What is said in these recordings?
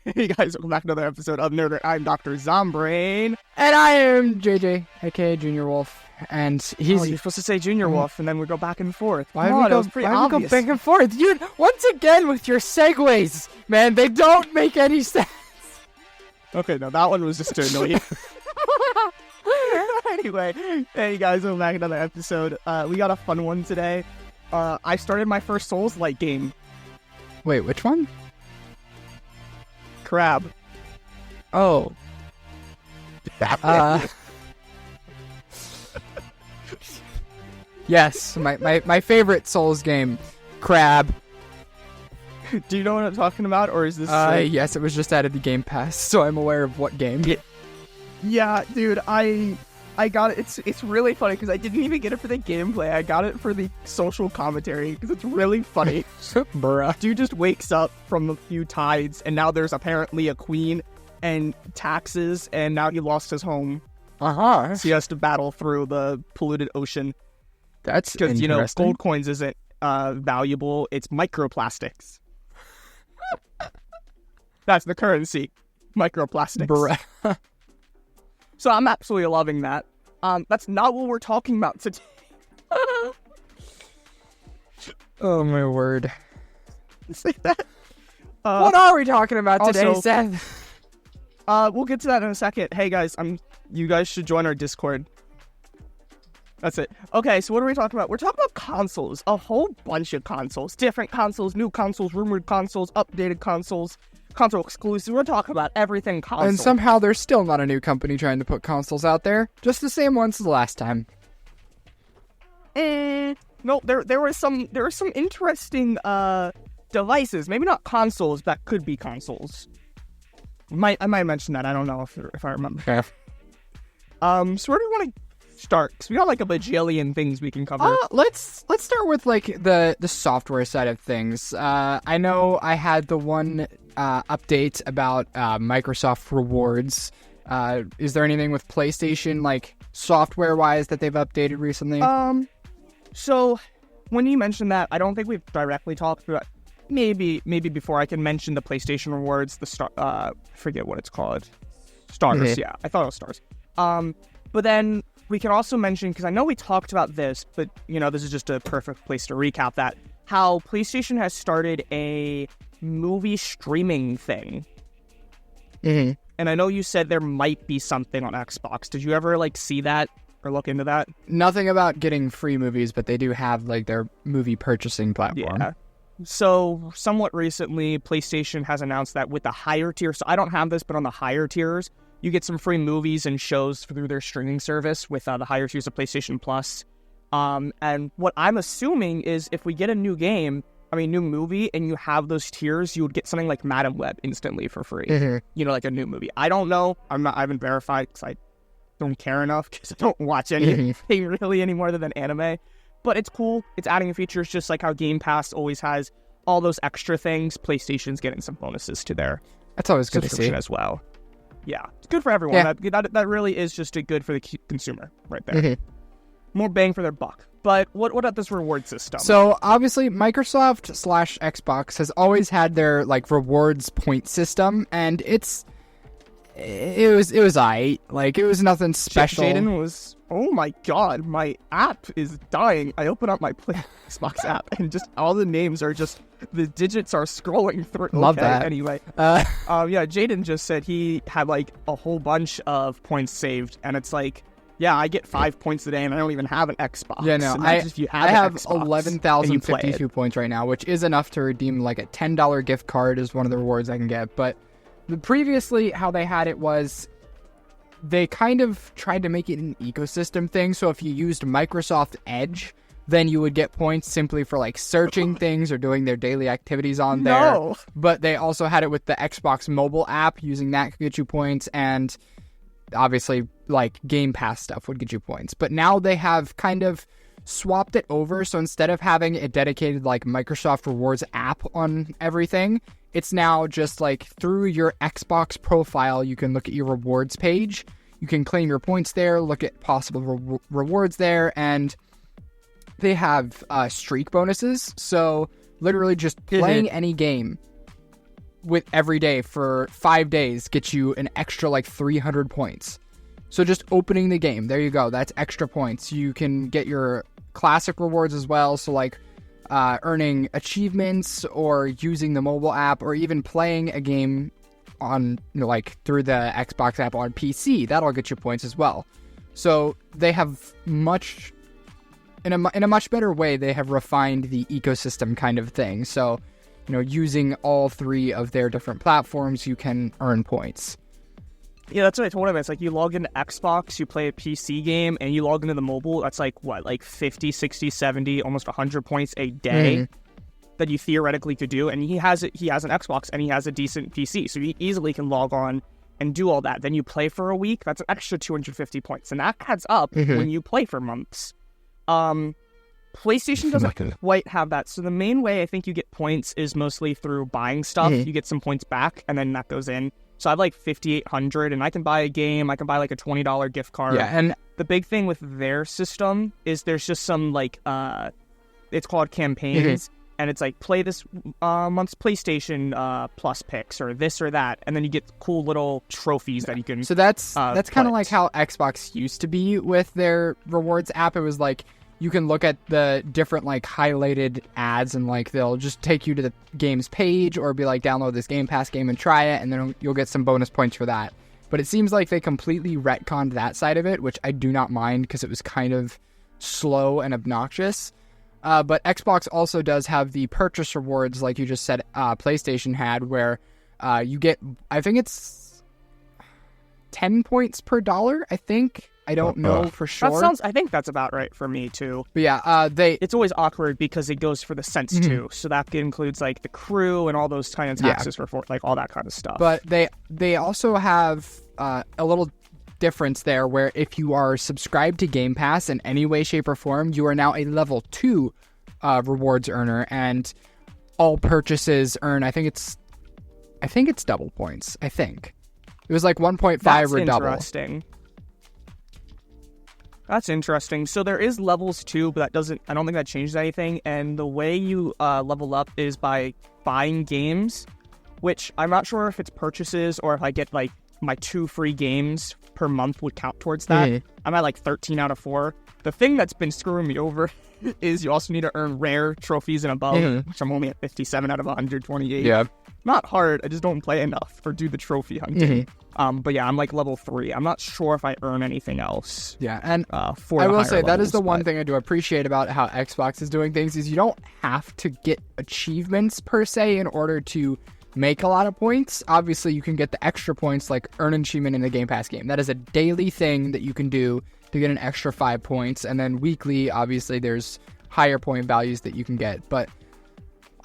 Hey guys, welcome back to another episode of Nerd. I'm Dr. Zombrain. And I am JJ, aka Junior Wolf. And he's... you're supposed to say Junior Wolf, and then we go back and forth. Why Come on, we it was pretty obvious. go back and forth? You, once again with your segues, man, they don't make any sense. Okay, no, that one was just to annoy you. Anyway, hey guys, welcome back to another episode. We got a fun one today. I started my first Souls-like game. Wait, which one? Crab. Oh. Yes, my favorite Souls game, Crab. Do you know what I'm talking about, or is this... Yes, it was just added to Game Pass, so I'm aware of what game. Yeah, dude, I got it. It's really funny, because I didn't even get it for the gameplay. I got it for the social commentary, because it's really funny. Bruh. Dude just wakes up from a few tides, and now there's apparently a queen and taxes, and now he lost his home. Uh-huh. So he has to battle through the polluted ocean. That's because, you know, gold coins isn't valuable. It's microplastics. That's the currency. Microplastics. Bruh. So I'm absolutely loving that. That's not what we're talking about today. Oh, my word. Say that. What are we talking about today, also, Seth? We'll get to that in a second. Hey, guys, you guys should join our Discord. That's it. Okay, so what are we talking about? We're talking about consoles. A whole bunch of consoles. Different consoles, new consoles, rumored consoles, updated consoles, console exclusives. We're talking about everything console. And somehow there's still not a new company trying to put consoles out there. Just the same ones as the last time. No, there were some interesting devices. Maybe not consoles, that could be consoles. I might mention that. I don't know if I remember. Yeah. So where do we want to start? Because we got like a bajillion things we can cover. Let's start with like the software side of things. I know I had the one update about Microsoft Rewards. Is there anything with PlayStation, like software wise, that they've updated recently? So when you mentioned that, I don't think we've directly talked about. Maybe before I can mention the PlayStation Rewards, I forget what it's called. Stars, Mm-hmm. Yeah, I thought it was Stars. But then we can also mention, because I know we talked about this, but, you know, this is just a perfect place to recap that, how PlayStation has started a movie streaming thing. Mm-hmm. And I know you said there might be something on Xbox. Did you ever, like, see that or look into that? Nothing about getting free movies, but they do have, like, their movie purchasing platform. Yeah. So, somewhat recently, PlayStation has announced that with the higher tier, so I don't have this, but on the higher tiers, you get some free movies and shows through their streaming service with the higher tiers of PlayStation Plus. And what I'm assuming is if we get a new new movie, and you have those tiers, you would get something like Madam Web instantly for free. Mm-hmm. You know, like a new movie. I don't know. I haven't verified because I don't care enough because I don't watch anything really any more than anime. But it's cool. It's adding features just like how Game Pass always has all those extra things. PlayStation's getting some bonuses to their That's always good to see as well. Yeah, it's good for everyone. Yeah. That really is just good for the consumer right there. Mm-hmm. More bang for their buck. But what about this reward system? So obviously Microsoft/Xbox has always had their like rewards point system, and it was aight. Like it was nothing special. Jaden was, oh my god, my app is dying. I open up my Xbox app and just all the names are just, the digits are scrolling through. Love that. Anyway, Jaden just said he had like a whole bunch of points saved, and it's like, yeah, I get 5 points a day, and I don't even have an Xbox. Yeah, no, I have 11,052 points right now, which is enough to redeem like a $10 gift card is one of the rewards I can get. But previously, how they had it was they kind of tried to make it an ecosystem thing. So if you used Microsoft Edge, then you would get points simply for like searching things or doing their daily activities on there. No. But they also had it with the Xbox mobile app. Using that could get you points, and obviously like Game Pass stuff would get you points. But now they have kind of swapped it over, so instead of having a dedicated like Microsoft Rewards app on everything, it's now just like through your Xbox profile you can look at your rewards page, you can claim your points there, look at possible rewards there, and they have streak bonuses. So literally just playing any game with every day for 5 days gets you an extra like 300 points. So just opening the game, there you go. That's extra points. You can get your classic rewards as well. So like earning achievements or using the mobile app or even playing a game on like through the Xbox app on PC. That'll get you points as well. So they have in a much better way, they have refined the ecosystem kind of thing. So, using all 3 of their different platforms, you can earn points. Yeah, that's what I told him. It's like you log into Xbox, you play a PC game, and you log into the mobile. That's like, 50, 60, 70, almost 100 points a day that you theoretically could do. And he has an Xbox, and he has a decent PC. So he easily can log on and do all that. Then you play for a week, that's an extra 250 points. And that adds up when you play for months. PlayStation doesn't quite have that. So the main way I think you get points is mostly through buying stuff. You get some points back, and then that goes in. So I have like 5,800, and I can buy a game. I can buy like a $20 gift card. Yeah, and the big thing with their system is there's just some like it's called campaigns, and it's like play this month's PlayStation Plus picks or this or that, and then you get cool little trophies that you can. So that's kind of like how Xbox used to be with their rewards app. It was like you can look at the different like highlighted ads, and like they'll just take you to the game's page or be like, download this Game Pass game and try it, and then you'll get some bonus points for that. But it seems like they completely retconned that side of it, which I do not mind because it was kind of slow and obnoxious. But Xbox also does have the purchase rewards, like you just said, PlayStation had, where you get, I think it's 10 points per dollar, I think. I don't know for sure. I think that's about right for me too. But yeah, it's always awkward because it goes for the cents too. So that includes like the crew and all those kind of taxes for like all that kind of stuff. But they also have a little difference there where if you are subscribed to Game Pass in any way, shape, or form, you are now a level 2 rewards earner, and all purchases earn, I think it's double points. I think it was like 1.5 or double. That's interesting. So there is levels too, but I don't think that changes anything. And the way you level up is by buying games, which I'm not sure if it's purchases or if I get like my 2 free games per month would count towards that. I'm at like 13 out of 4. The thing that's been screwing me over is you also need to earn rare trophies and above, which I'm only at 57 out of 128. Yeah. Not hard. I just don't play enough or do the trophy hunting. But yeah, I'm like level 3. I'm not sure if I earn anything else. Yeah, and for I will say that is the one thing I do appreciate about how Xbox is doing things is you don't have to get achievements per se in order to make a lot of points. Obviously, you can get the extra points like earn an achievement in the Game Pass game. That is a daily thing that you can do to get an extra 5 points. And then weekly, obviously, there's higher point values that you can get. But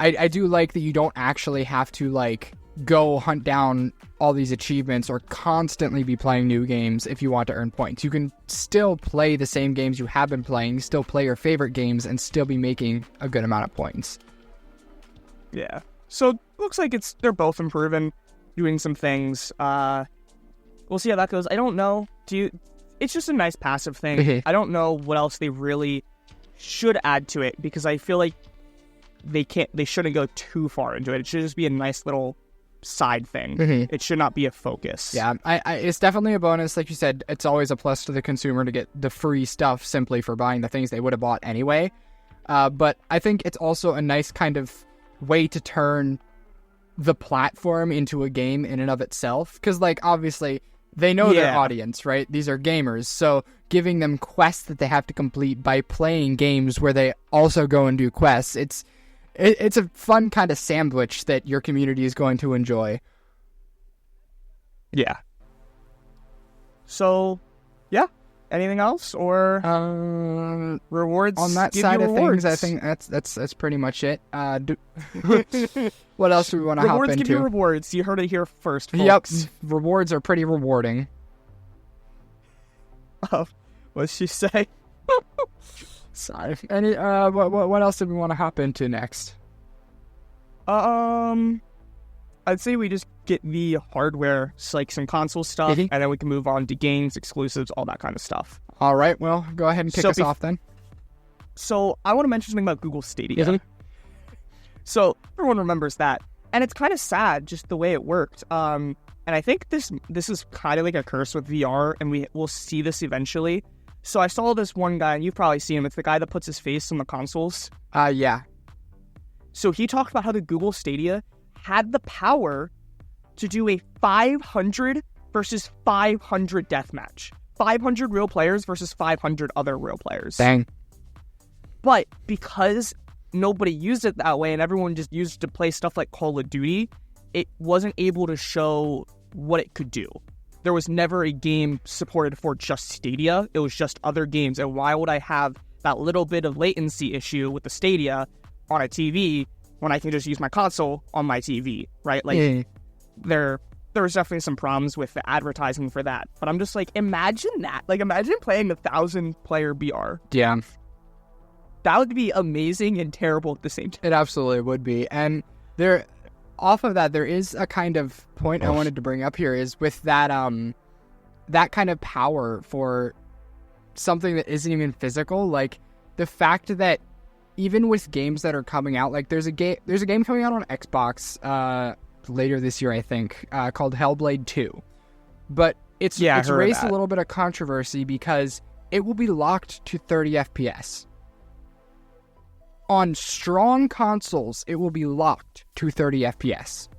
I do like that you don't actually have to like go hunt down all these achievements or constantly be playing new games if you want to earn points. You can still play the same games you have been playing, still play your favorite games, and still be making a good amount of points. Yeah. So looks like they're both improving, doing some things. We'll see how that goes. I don't know. It's just a nice passive thing. I don't know what else they really should add to it because I feel like they shouldn't go too far into it. It should just be a nice little side thing. It should not be a focus. Yeah, it's definitely a bonus. Like you said, it's always a plus to the consumer to get the free stuff simply for buying the things they would have bought anyway. But I think it's also a nice kind of way to turn the platform into a game in and of itself. Because, like, obviously, they know their audience, right? These are gamers. So giving them quests that they have to complete by playing games where they also go and do quests, it's a fun kind of sandwich that your community is going to enjoy. Yeah. So, yeah. Anything else or rewards? On that side of things, I think that's pretty much it. What else do we want to hop into? Rewards give you rewards. You heard it here first, folks. Yep. Rewards are pretty rewarding. What'd she say? Sorry. Any what else did we want to hop into next? I'd say we just get the hardware, like some console stuff, and then we can move on to games, exclusives, all that kind of stuff. All right, well, go ahead and kick us off then. So I want to mention something about Google Stadia. So everyone remembers that And it's kind of sad just the way it worked. And I think this is kind of like a curse with VR, and we'll see this eventually. So I saw this one guy, and you've probably seen him. It's the guy that puts his face on the consoles. Yeah. So he talked about how the Google Stadia had the power to do a 500 versus 500 deathmatch. 500 real players versus 500 other real players. Dang. But because nobody used it that way and everyone just used it to play stuff like Call of Duty, it wasn't able to show what it could do. There was never a game supported for just Stadia. It was just other games. And why would I have that little bit of latency issue with the Stadia on a TV when I can just use my console on my TV, right? Like, there was definitely some problems with the advertising for that. But I'm just like, imagine that. Like, imagine playing 1,000-player BR. Yeah. That would be amazing and terrible at the same time. It absolutely would be. And there, off of that, there is a kind of point I wanted to bring up here is with that that kind of power for something that isn't even physical, like the fact that even with games that are coming out, like there's a game coming out on Xbox later this year, I think, called Hellblade 2. But it's raised a little bit of controversy because it will be locked to 30 FPS. On strong consoles, it will be locked to 30 FPS.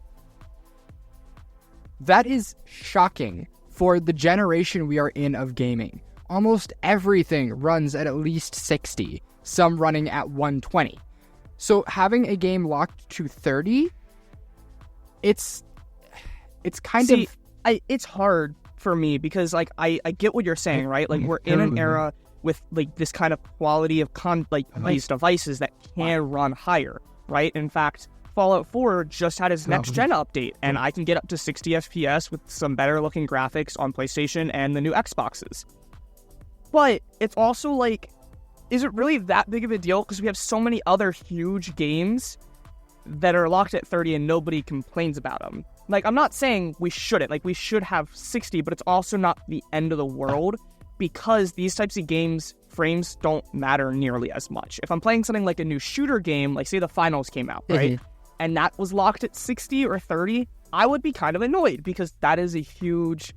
That is shocking for the generation we are in of gaming. Almost everything runs at least 60, some running at 120. So having a game locked to 30, it's kind of... it's hard for me because, like, I get what you're saying, right? Like, we're in an era with, like, this kind of quality of these devices that can run higher, right? In fact, Fallout 4 just had its next-gen update, and I can get up to 60 FPS with some better-looking graphics on PlayStation and the new Xboxes. But it's also, like, is it really that big of a deal? Because we have so many other huge games that are locked at 30 and nobody complains about them. Like, I'm not saying we shouldn't. Like, we should have 60, but it's also not the end of the world because these types of games, frames don't matter nearly as much. If I'm playing something like a new shooter game, like say the Finals came out, right? And that was locked at 60 or 30, I would be kind of annoyed because that is a huge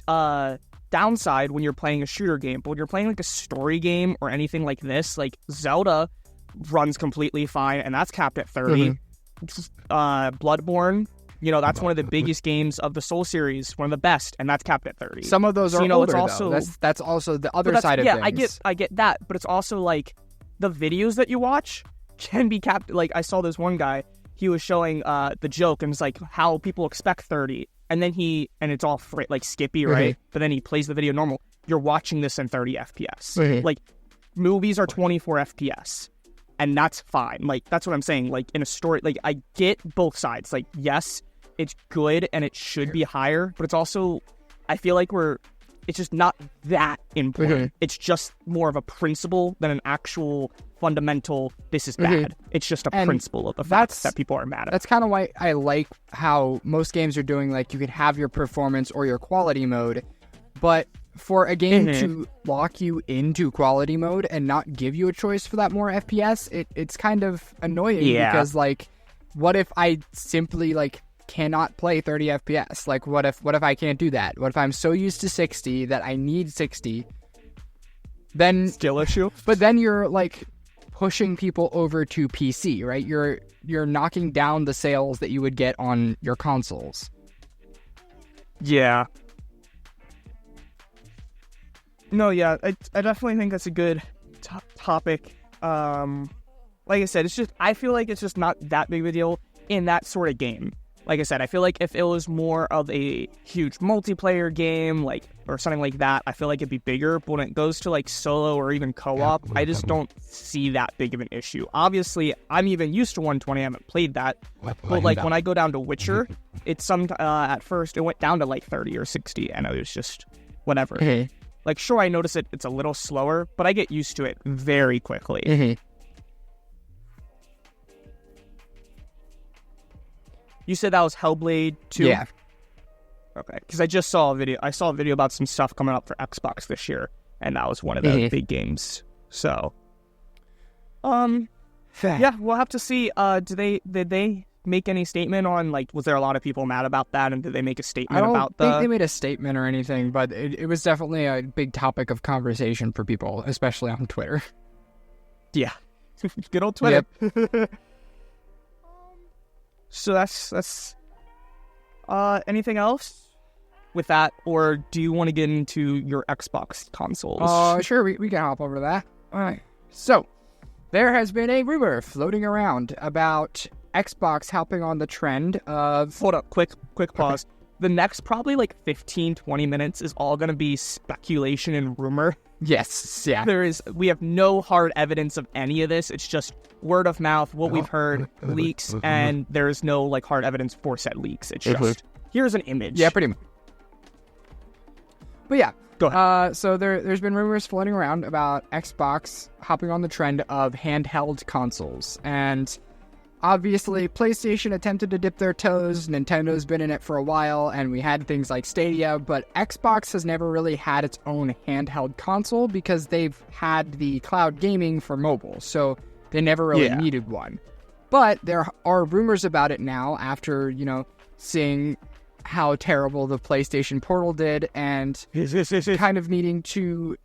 downside when you're playing a shooter game. But when you're playing like a story game or anything like this, like Zelda runs completely fine and that's capped at 30. Bloodborne, you know, that's one of the biggest games of the Soul series, one of the best, and that's capped at 30. Some of those are older, it's also, though. That's also the other side of things. Yeah, I get that, but it's also like the videos that you watch can be capped. Like, I saw this one guy, he was showing the joke, and it's like how people expect 30, and then and it's all like skippy, right? But then he plays the video normal. You're watching this in 30 FPS. Like, movies are 24 FPS. And that's fine. Like, that's what I'm saying. Like, in a story, like, I get both sides. Like, yes, it's good and it should be higher, but it's also, I feel like it's just not that important. It's just more of a principle than an actual fundamental, this is bad. It's just a principle of the fact that people are mad at. That's kind of why I like how most games are doing, like, you can have your performance or your quality mode, but for a game to lock you into quality mode and not give you a choice for that more FPS, it's kind of annoying because, like, what if I simply, like, cannot play 30 FPS? Like, what if I can't do that? What if I'm so used to 60 that I need 60? Then skill issue. But then you're, like, pushing people over to PC, right? You're knocking down the sales that you would get on your consoles. Yeah. No, yeah, I definitely think that's a good topic. Like I said, I feel like it's just not that big of a deal in that sort of game. Like I said, I feel like if it was more of a huge multiplayer game, like, or something like that, I feel like it'd be bigger. But when it goes to like solo or even co-op, I just don't see that big of an issue. Obviously, I'm even used to 120. I haven't played that. But like when I go down to Witcher, it's at first it went down to like 30 or 60, and it was just whatever. Like, sure, I notice it's a little slower, but I get used to it very quickly. You said that was Hellblade 2? Yeah. Okay, because I just saw a video. I saw a video about some stuff coming up for Xbox this year, and that was one of the big games. So, yeah, we'll have to see. Did they make any statement on, like, was there a lot of people mad about that, and did they make a I statement don't about think they made a statement or anything, but it was definitely a big topic of conversation for people, especially on Twitter. Yeah. Good old Twitter. Yep. So that's anything else with that, or do you want to get into your Xbox consoles? Sure, we can hop over to that. All right. So, there has been a rumor floating around about Xbox hopping on the trend of... Hold up, quick pause. Okay. The next probably like 15, 20 minutes is all going to be speculation and rumor. Yes, yeah. We have no hard evidence of any of this. It's just word of mouth, what we've heard, leaks, and there's no like hard evidence for said leaks. It's just, here's an image. Yeah, pretty much. But yeah, go ahead. So there's been rumors floating around about Xbox hopping on the trend of handheld consoles, and obviously PlayStation attempted to dip their toes. Nintendo's been in it for a while, and we had things like Stadia, but Xbox has never really had its own handheld console because they've had the cloud gaming for mobile, so they never really needed one. But there are rumors about it now after, seeing how terrible the PlayStation Portal did and kind of needing to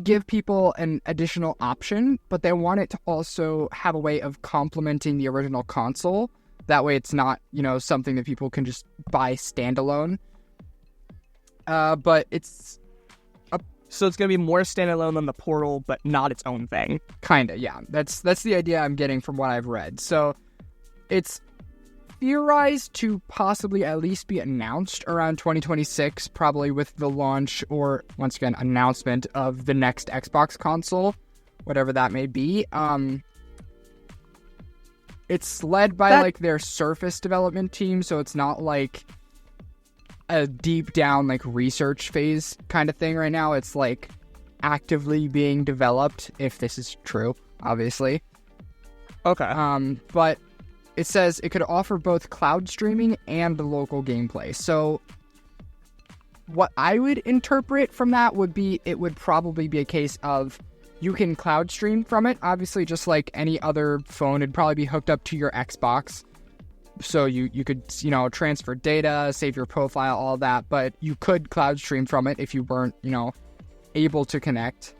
give people an additional option, but they want it to also have a way of complementing the original console. That way it's not, something that people can just buy standalone. But it's... So it's going to be more standalone than the Portal, but not its own thing. Kinda, yeah. That's the idea I'm getting from what I've read. So it's theorized to possibly at least be announced around 2026, probably with the launch or, once again, announcement of the next Xbox console, whatever that may be. It's led by their Surface development team, so it's not like a deep down research phase kind of thing right now. It's actively being developed, if this is true, obviously. Okay. But it says it could offer both cloud streaming and local gameplay. So what I would interpret from that would be it would probably be a case of you can cloud stream from it. Obviously, just like any other phone, it'd probably be hooked up to your Xbox. So you could, transfer data, save your profile, all that. But you could cloud stream from it if you weren't, able to connect.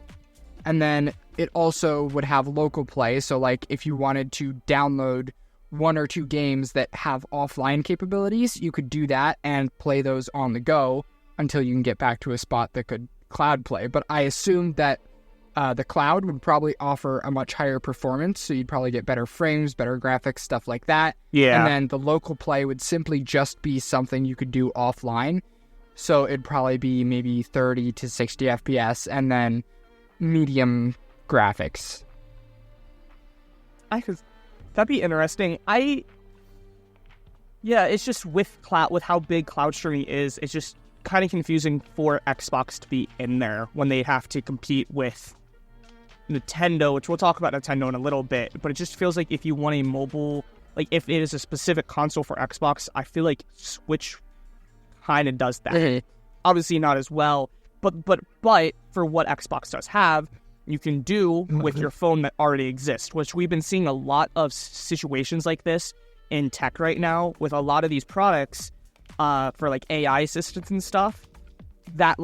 And then it also would have local play. So if you wanted to download one or two games that have offline capabilities, you could do that and play those on the go until you can get back to a spot that could cloud play. But I assume that the cloud would probably offer a much higher performance, so you'd probably get better frames, better graphics, stuff like that. Yeah. And then the local play would simply just be something you could do offline. So it'd probably be maybe 30 to 60 FPS and then medium graphics. That'd be interesting. It's just with how big cloud streaming is, it's just kind of confusing for Xbox to be in there when they have to compete with Nintendo, which we'll talk about Nintendo in a little bit, but it just feels like if you want a mobile, if it is a specific console for Xbox, I feel like Switch kind of does that. Mm-hmm. Obviously not as well, but for what Xbox does have, you can do with your phone that already exists, which we've been seeing a lot of situations like this in tech right now with a lot of these products for AI assistants and stuff that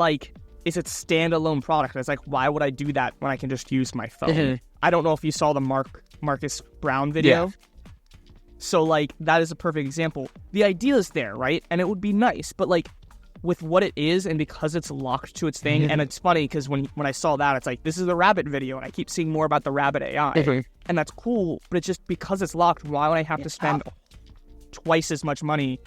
is a standalone product. It's why would I do that when I can just use my phone? Mm-hmm. I don't know if you saw the Marcus Brown video. Yeah. So that is a perfect example. The idea is there, right? And it would be nice, but with what it is and because it's locked to its thing, mm-hmm. and it's funny because when I saw that, it's this is the Rabbit video, and I keep seeing more about the Rabbit AI, mm-hmm. and that's cool, but it's just because it's locked, why would I have to spend twice as much money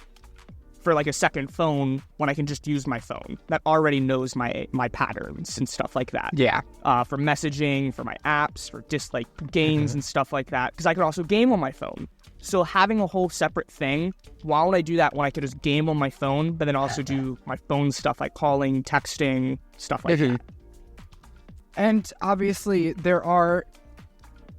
for a second phone when I can just use my phone that already knows my patterns and stuff like that? Yeah. For messaging, for my apps, for just games and stuff like that, because I can also game on my phone. So having a whole separate thing, why would I do that when I could just game on my phone, but then also do my phone stuff like calling, texting, stuff like that? And obviously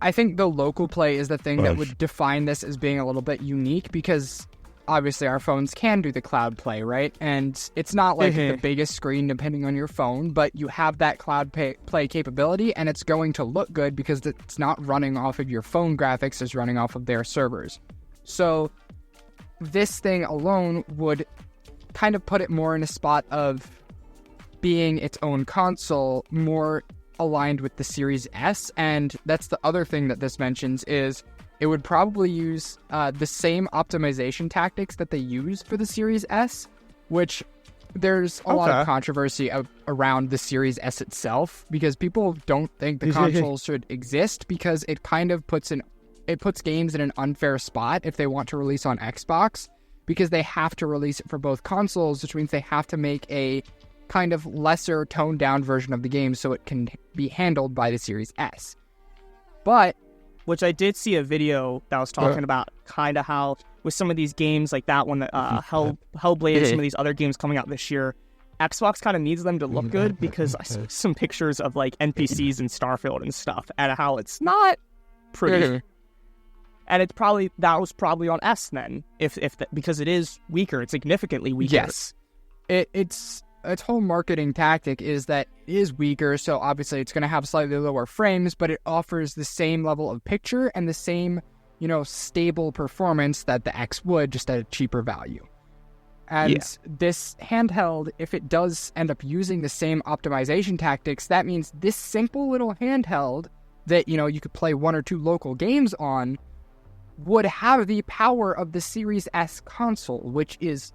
I think the local play is the thing that would define this as being a little bit unique, because obviously our phones can do the cloud play, right? And it's not the biggest screen depending on your phone, but you have that cloud play capability, and it's going to look good because it's not running off of your phone graphics, it's running off of their servers. So this thing alone would kind of put it more in a spot of being its own console, more aligned with the Series S. And that's the other thing that this mentions is it would probably use the same optimization tactics that they use for the Series S, which there's a lot of controversy around the Series S itself, because people don't think the console should exist, because it kind of puts games in an unfair spot if they want to release on Xbox, because they have to release it for both consoles, which means they have to make a kind of lesser toned down version of the game so it can be handled by the Series S. But which I did see a video that was talking about kind of how with some of these games like that one, Hellblade and some of these other games coming out this year, Xbox kind of needs them to look good, because I saw some pictures of like NPCs in Starfield and stuff and how it's not pretty. And that was probably on S then, because it is weaker. It's significantly weaker. Yes, its whole marketing tactic is that it is weaker, so obviously it's going to have slightly lower frames, but it offers the same level of picture and the same, stable performance that the X would, just at a cheaper value. And this handheld, if it does end up using the same optimization tactics, that means this simple little handheld that, you could play one or two local games on would have the power of the Series S console, which is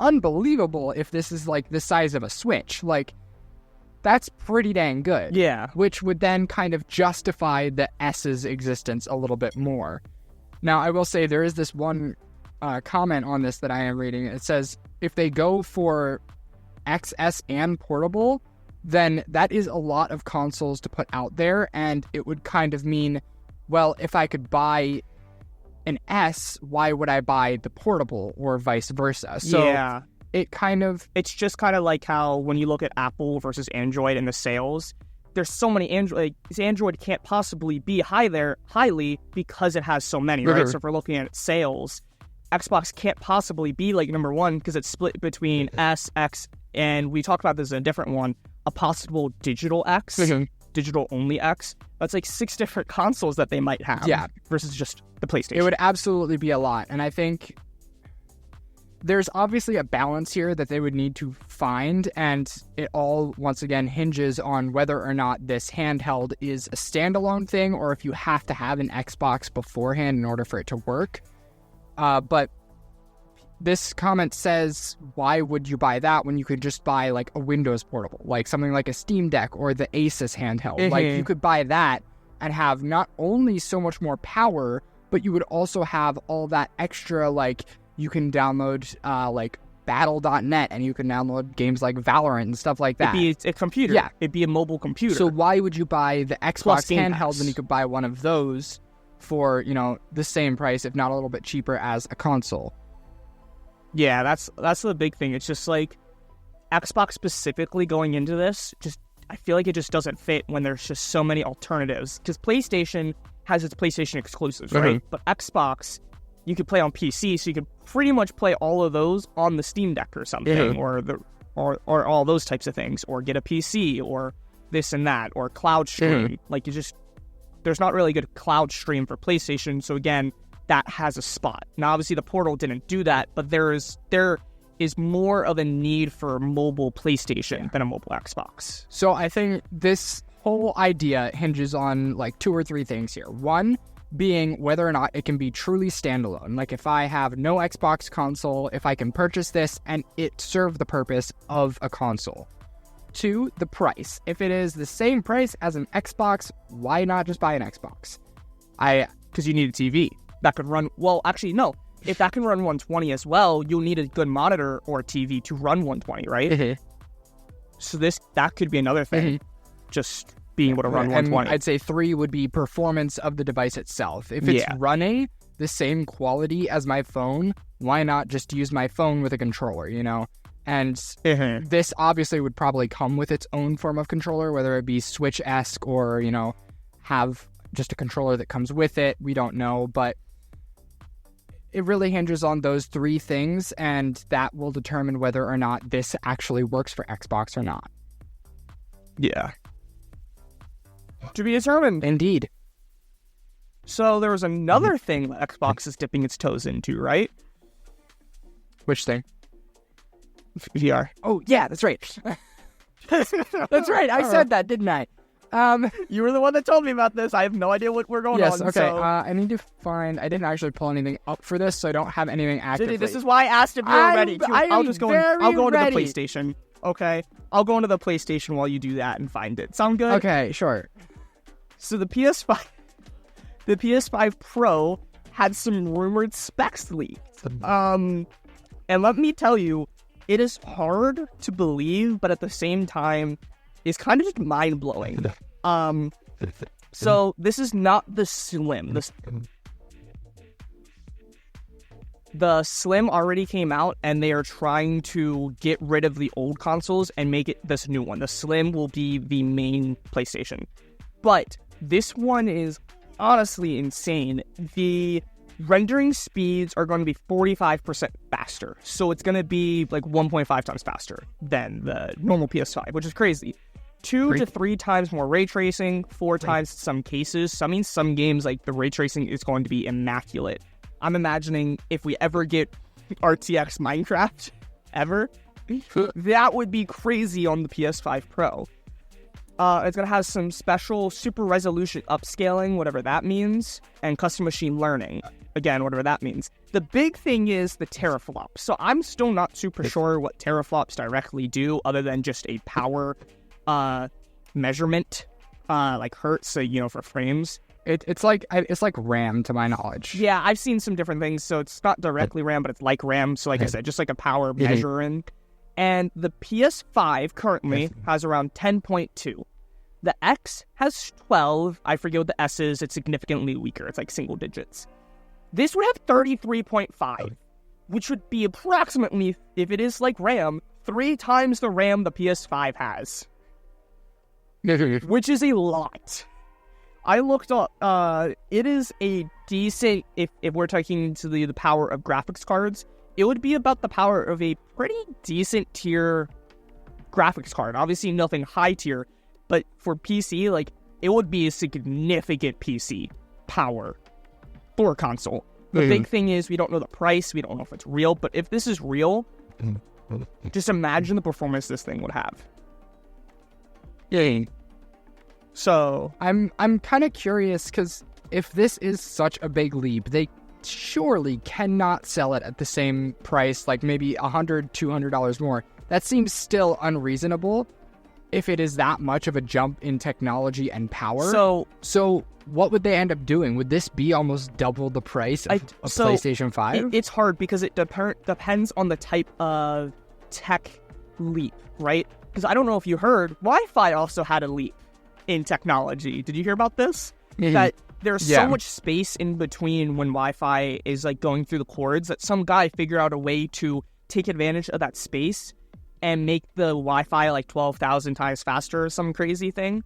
unbelievable if this is like the size of a Switch. Like, that's pretty dang good. Yeah. Which would then kind of justify the S's existence a little bit more. Now, I will say there is this one comment on this that I am reading. It says, if they go for XS and portable, then that is a lot of consoles to put out there, and it would kind of mean, well, if I could buy an S, why would I buy the portable, or vice versa? So it's just kind of like how when you look at Apple versus Android and the sales, there's so many Android can't possibly be highly because it has so many, right? So if we're looking at sales, Xbox can't possibly be like number one because it's split between S, X, and we talked about this in a different one, a possible digital X, digital only X. That's like 6 different consoles that they might have versus just the PlayStation. It would absolutely be a lot. And I think there's obviously a balance here that they would need to find. And it all, once again, hinges on whether or not this handheld is a standalone thing or if you have to have an Xbox beforehand in order for it to work. But this comment says, why would you buy that when you could just buy like a Windows portable, like something like a Steam Deck or the Asus handheld? Like, you could buy that and have not only so much more power, but you would also have all that extra, like, you can download like battle.net and you can download games like Valorant and stuff like that. It'd be a computer. Yeah. It'd be a mobile computer. So why would you buy the Xbox handheld when you could buy one of those for, the same price, if not a little bit cheaper, as a console? Yeah, that's the big thing. It's just like Xbox specifically going into this, I feel like it just doesn't fit when there's just so many alternatives. Because PlayStation has its PlayStation exclusives, right? But Xbox, you could play on PC, so you could pretty much play all of those on the Steam Deck or something, or all those types of things, or get a PC, or this and that, or cloud stream. Like, there's not really good cloud stream for PlayStation, so again, that has a spot. Now, obviously, the Portal didn't do that, but there is more of a need for a mobile PlayStation than a mobile Xbox. So I think this whole idea hinges on like 2 or 3 things here. One being whether or not it can be truly standalone. Like, if I have no Xbox console, if I can purchase this and it serve the purpose of a console. 2, the price. If it is the same price as an Xbox, why not just buy an Xbox? Because you need a TV that could run. Well, actually, no. If that can run 120 as well, you'll need a good monitor or a TV to run 120, right? So that could be another thing. Just being able to run 120. And I'd say 3 would be performance of the device itself. If it's running the same quality as my phone, why not just use my phone with a controller, And this obviously would probably come with its own form of controller, whether it be Switch-esque or, have just a controller that comes with it. We don't know, but it really hinges on those 3 things, and that will determine whether or not this actually works for Xbox or not. Yeah. To be determined. Indeed. So there was another thing that Xbox is dipping its toes into, right? Which thing? VR. Oh, yeah, that's right. That's right. I said that, didn't I? You were the one that told me about this. I have no idea what we're going on. Yes, okay. So... I need to find... I didn't actually pull anything up for this, so I don't have anything actively. This is why I asked if you were ready. I'll just go I'll go into the ready. PlayStation. Okay? I'll go into the PlayStation while you do that and find it. Sound good? Okay, sure. So the PS5... The PS5 Pro had some rumored specs leaked. And let me tell you, it is hard to believe, but at the same time, it's kind of just mind-blowing. So this is not the Slim. The Slim already came out, and they are trying to get rid of the old consoles and make it this new one. The Slim will be the main PlayStation. But this one is honestly insane. The rendering speeds are going to be 45% faster. So it's going to be like 1.5 times faster than the normal PS5, which is crazy. 2 to 3 times more ray tracing, 4 times in some cases. So I mean, some games, like the ray tracing is going to be immaculate. I'm imagining if we ever get RTX Minecraft, ever, that would be crazy on the PS5 Pro. It's going to have some special super resolution upscaling, whatever that means, and custom machine learning, again, whatever that means. The big thing is the teraflops. So I'm still not super sure what teraflops directly do, other than just a power measurement, like hertz, so, you know, for frames. It's like RAM, to my knowledge. Yeah, I've seen some different things, so it's not directly RAM, but it's like RAM. So like I said, just like a power measuring. And the PS5 currently has around 10.2. The X has 12. I forget what the S is. It's significantly weaker. It's like single digits. This would have 33.5, which would be approximately, if it is like RAM, 3 times the RAM the PS5 has. Which is a lot. I looked up. It is a decent, if we're talking to the power of graphics cards, it would be about the power of a pretty decent tier graphics card. Obviously nothing high tier, but for PC, like, it would be a significant PC power for a console. The big thing is we don't know the price, we don't know if it's real, but if this is real, just imagine the performance this thing would have. Yeah. So I'm kind of curious, because if this is such a big leap, they surely cannot sell it at the same price, like maybe $100, $200 more. That seems still unreasonable if it is that much of a jump in technology and power. So what would they end up doing? Would this be almost double the price of PlayStation 5? It's hard because it depends on the type of tech leap, right? Because I don't know if you heard, Wi-Fi also had a leap in technology. Did you hear about this? That there's so much space in between when Wi-Fi is like going through the cords that some guy figured out a way to take advantage of that space and make the Wi-Fi like 12,000 times faster or some crazy thing.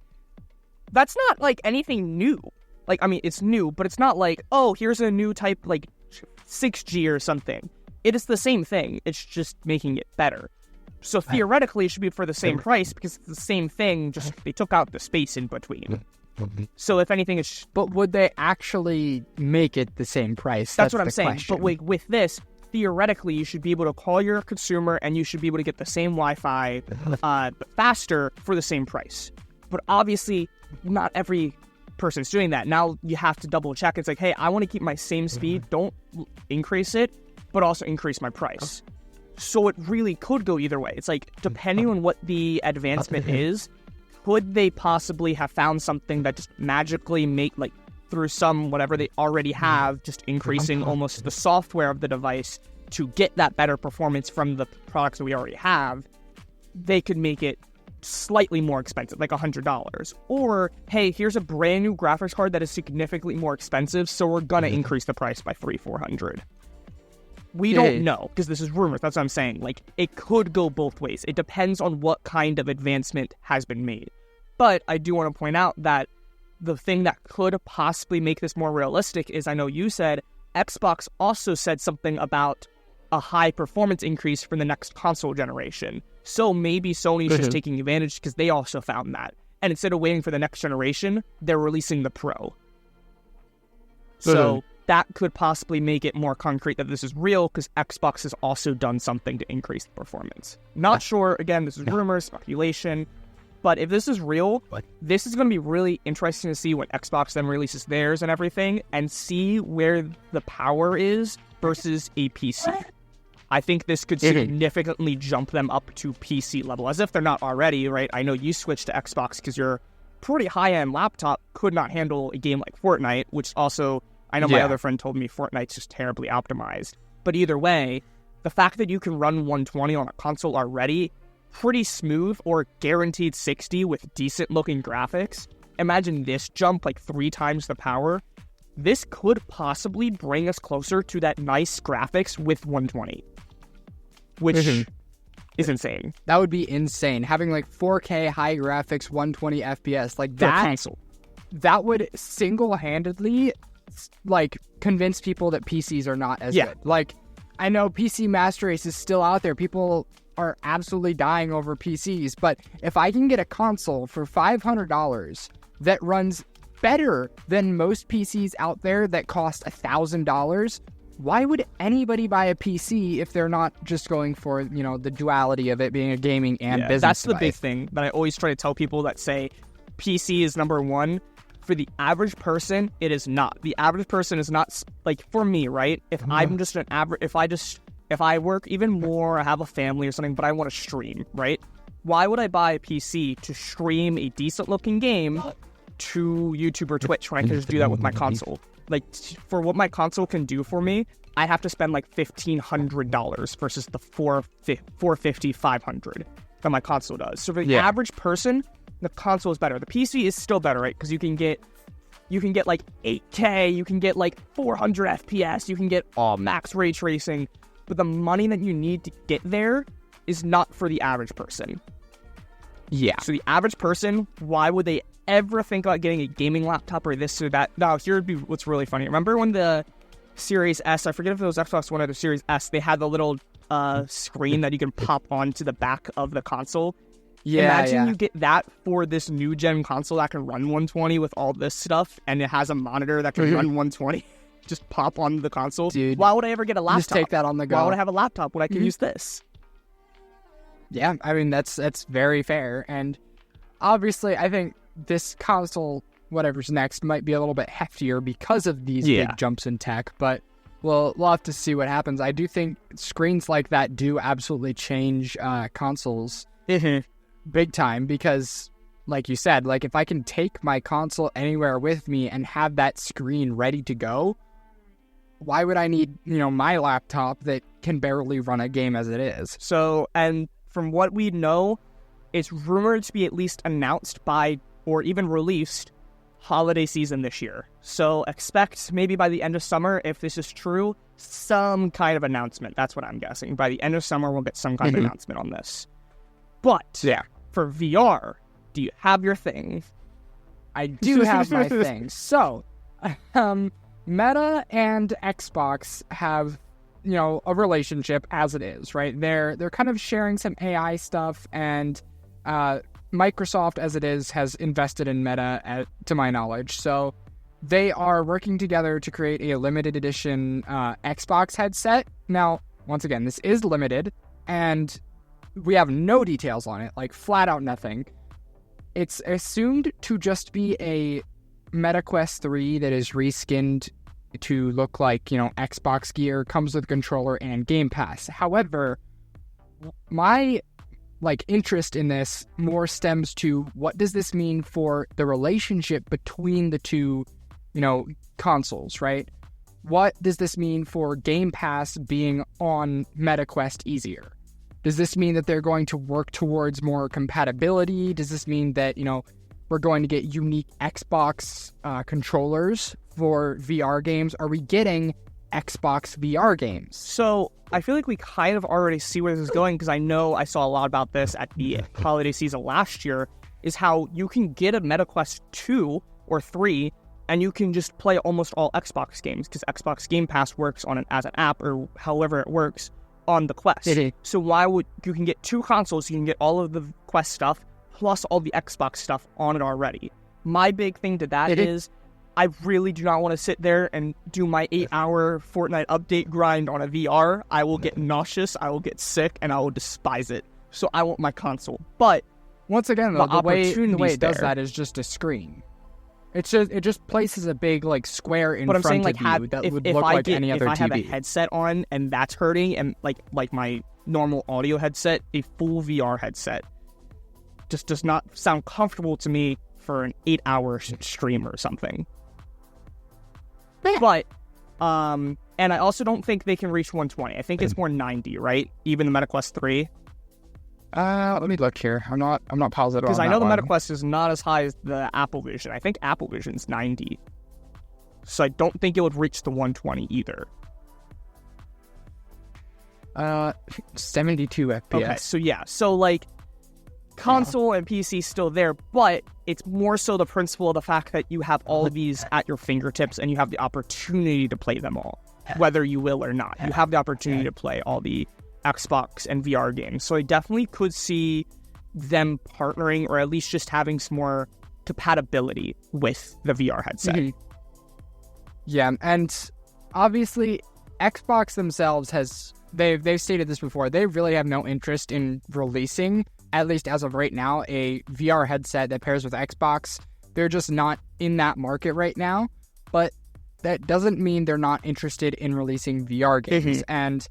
That's not like anything new. Like, I mean, it's new, but it's not like, oh, here's a new type, like 6G or something. It is the same thing. It's just making it better. So theoretically, it should be for the same price because it's the same thing, just they took out the space in between. So if anything, it's... But would they actually make it the same price? That's what I'm saying. Question. But with this, theoretically, you should be able to call your consumer and you should be able to get the same Wi-Fi faster for the same price. But obviously, not every person's doing that. Now you have to double check. It's like, hey, I want to keep my same speed. Don't increase it, but also increase my price. So it really could go either way. It's like, depending on what the advancement is, could they possibly have found something that just magically make, like, through some whatever they already have, just increasing almost the software of the device to get that better performance from the products that we already have, they could make it slightly more expensive, like $100. Or, hey, here's a brand new graphics card that is significantly more expensive, so we're gonna increase the price by $300-$400. We don't know, because this is rumors. That's what I'm saying. Like, it could go both ways. It depends on what kind of advancement has been made. But I do want to point out that the thing that could possibly make this more realistic is, I know you said, Xbox also said something about a high performance increase for the next console generation. So maybe Sony's just taking advantage because they also found that. And instead of waiting for the next generation, they're releasing the Pro. So that could possibly make it more concrete that this is real, because Xbox has also done something to increase the performance. Not sure, again, this is rumors, speculation, but if this is real, this is going to be really interesting to see when Xbox then releases theirs and everything, and see where the power is versus a PC. I think this could significantly jump them up to PC level, as if they're not already, right? I know you switched to Xbox because your pretty high-end laptop could not handle a game like Fortnite, which also, I know my other friend told me Fortnite's just terribly optimized. But either way, the fact that you can run 120 on a console already, pretty smooth, or guaranteed 60 with decent-looking graphics, imagine this jump like 3 times the power. This could possibly bring us closer to that nice graphics with 120, which is insane. That would be insane. Having like 4K high graphics, 120 FPS, like For a that console. That would single-handedly like convince people that PCs are not as good. Like, I know PC Master Race is still out there. People are absolutely dying over PCs, but if I can get a console for $500 that runs better than most PCs out there that cost $1,000, why would anybody buy a PC if they're not just going for, you know, the duality of it being a gaming and business That's the device? big thing that I always try to tell people that say PC is number one. For the average person, it is not. The average person is not, like, for me, right? If I'm just an average, if I work even more, I have a family or something, but I want to stream, right? Why would I buy a PC to stream a decent-looking game to YouTube or Twitch when I can just do that with my console? Like, for what my console can do for me, I have to spend like $1,500 versus the $450, $500 that my console does. So for the average person, the console is better. The PC is still better, right? Because you can get like 8K, you can get like 400 FPS, you can get max ray tracing, but the money that you need to get there is not for the average person. Yeah. So the average person, why would they ever think about getting a gaming laptop or this or that? Now, here would be what's really funny. Remember when the Series S, I forget if it was Xbox One or the Series S, they had the little screen that you can pop onto the back of the console? Imagine you get that for this new gen console that can run 120 with all this stuff, and it has a monitor that can run 120. Just pop on the console. Dude, why would I ever get a laptop? Just take that on the go. Why would I have a laptop when I can use this? Yeah, I mean, that's very fair. And obviously, I think this console, whatever's next, might be a little bit heftier because of these big jumps in tech. But we'll have to see what happens. I do think screens like that do absolutely change consoles big time, because, like you said, like if I can take my console anywhere with me and have that screen ready to go, why would I need, you know, my laptop that can barely run a game as it is? So, and from what we know, it's rumored to be at least announced by, or even released, holiday season this year. So expect maybe by the end of summer, if this is true, some kind of announcement. That's what I'm guessing. By the end of summer, we'll get some kind of announcement on this. But for VR, do you have your thing? I do have my thing. So, Meta and Xbox have, you know, a relationship as it is, right? They're kind of sharing some AI stuff, and Microsoft, as it is, has invested in Meta, to my knowledge. So they are working together to create a limited edition Xbox headset. Now, once again, this is limited, and we have no details on it, like flat out nothing. It's assumed to just be a Meta Quest 3 that is reskinned to look like, you know, Xbox gear, comes with controller and Game Pass. However, my interest in this more stems to, what does this mean for the relationship between the two, you know, consoles, right? What does this mean for Game Pass being on Meta Quest easier? Does this mean that they're going to work towards more compatibility? Does this mean that, you know, we're going to get unique Xbox controllers for VR games? Are we getting Xbox VR games? So I feel like we kind of already see where this is going, because I know I saw a lot about this at the holiday season last year, is how you can get a Meta Quest 2 or 3 and you can just play almost all Xbox games, because Xbox Game Pass works on it as an app, or however it works on the Quest. So why would you can get two consoles, you can get all of the Quest stuff plus all the Xbox stuff on it already. My big thing to that is, I really do not want to sit there and do my 8-hour Fortnite update grind on a VR. I will get nauseous, I will get sick, and I will despise it. So I want my console. But once again, though, the way it does there. that is just a screen. It just places a big like square in front of you that would look like any other TV. If I have a headset on and that's hurting, and like my normal audio headset, a full VR headset just does not sound comfortable to me for an 8-hour stream or something. But and I also don't think they can reach 120. I think it's more 90, right? Even the Meta Quest 3. Let me look here. I'm not positive because I know the Meta Quest is not as high as the Apple Vision. I think Apple Vision's 90, so I don't think it would reach the 120 either. 72 FPS. Okay, so like console and PC still there, but it's more so the principle of the fact that you have all of these at your fingertips and you have the opportunity to play them all, whether you will or not. You have the opportunity to play all the Xbox and VR games. So I definitely could see them partnering, or at least just having some more compatibility with the VR headset. Mm-hmm. Yeah, and obviously Xbox themselves they've stated this before. They really have no interest in releasing, at least as of right now, a VR headset that pairs with Xbox. They're just not in that market right now, but that doesn't mean they're not interested in releasing VR games. And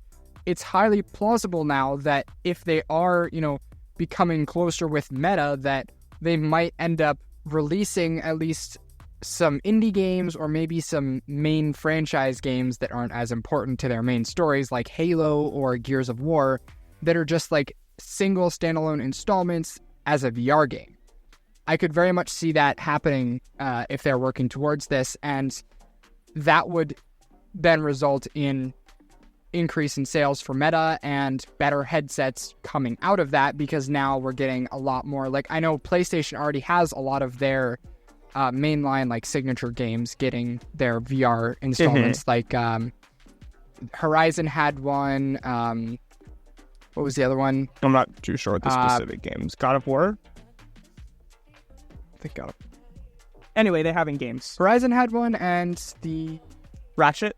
it's highly plausible now that if they are, becoming closer with Meta, that they might end up releasing at least some indie games or maybe some main franchise games that aren't as important to their main stories, like Halo or Gears of War, that are just like single standalone installments as a VR game. I could very much see that happening if they're working towards this, and that would then result in increase in sales for Meta and better headsets coming out of that, because now we're getting a lot more. Like, I know PlayStation already has a lot of their mainline like signature games getting their VR installments. Like Horizon had one. What was the other one? I'm not too sure what the specific games. God of War? I think God of Anyway, they have in games. Horizon had one, and the Ratchet?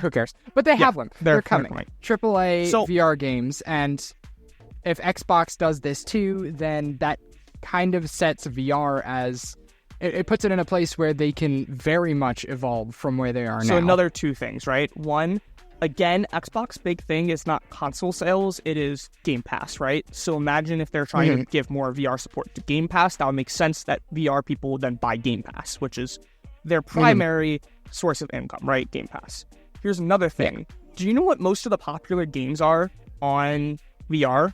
Who cares? But they have one. They're coming. AAA So, VR games, and if Xbox does this too, then that kind of sets VR as... It puts it in a place where they can very much evolve from where they are now. So another two things, right? One, again, Xbox big thing is not console sales, it is Game Pass, right? So imagine if they're trying to give more VR support to Game Pass, that would make sense that VR people would then buy Game Pass, which is their primary source of income, right? Game Pass. Here's another thing. Yeah. Do you know what most of the popular games are on VR?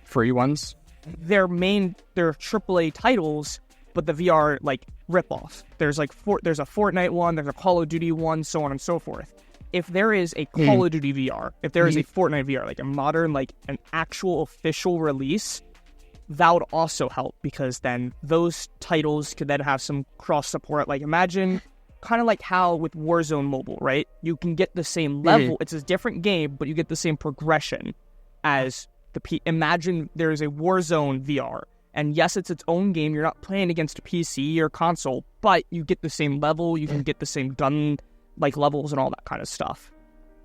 Free ones? They're AAA titles, but the VR like ripoff. There's like there's a Fortnite one, there's a Call of Duty one, so on and so forth. If there is a Call of Duty VR, if there is a Fortnite VR, like a modern, like an actual official release, that would also help, because then those titles could then have some cross support. Like imagine kind of like how with Warzone Mobile, right? You can get the same level. It's a different game, but you get the same progression as imagine there's a Warzone VR, and yes, it's its own game. You're not playing against a PC or console, but you get the same level. You can get the same gun like levels and all that kind of stuff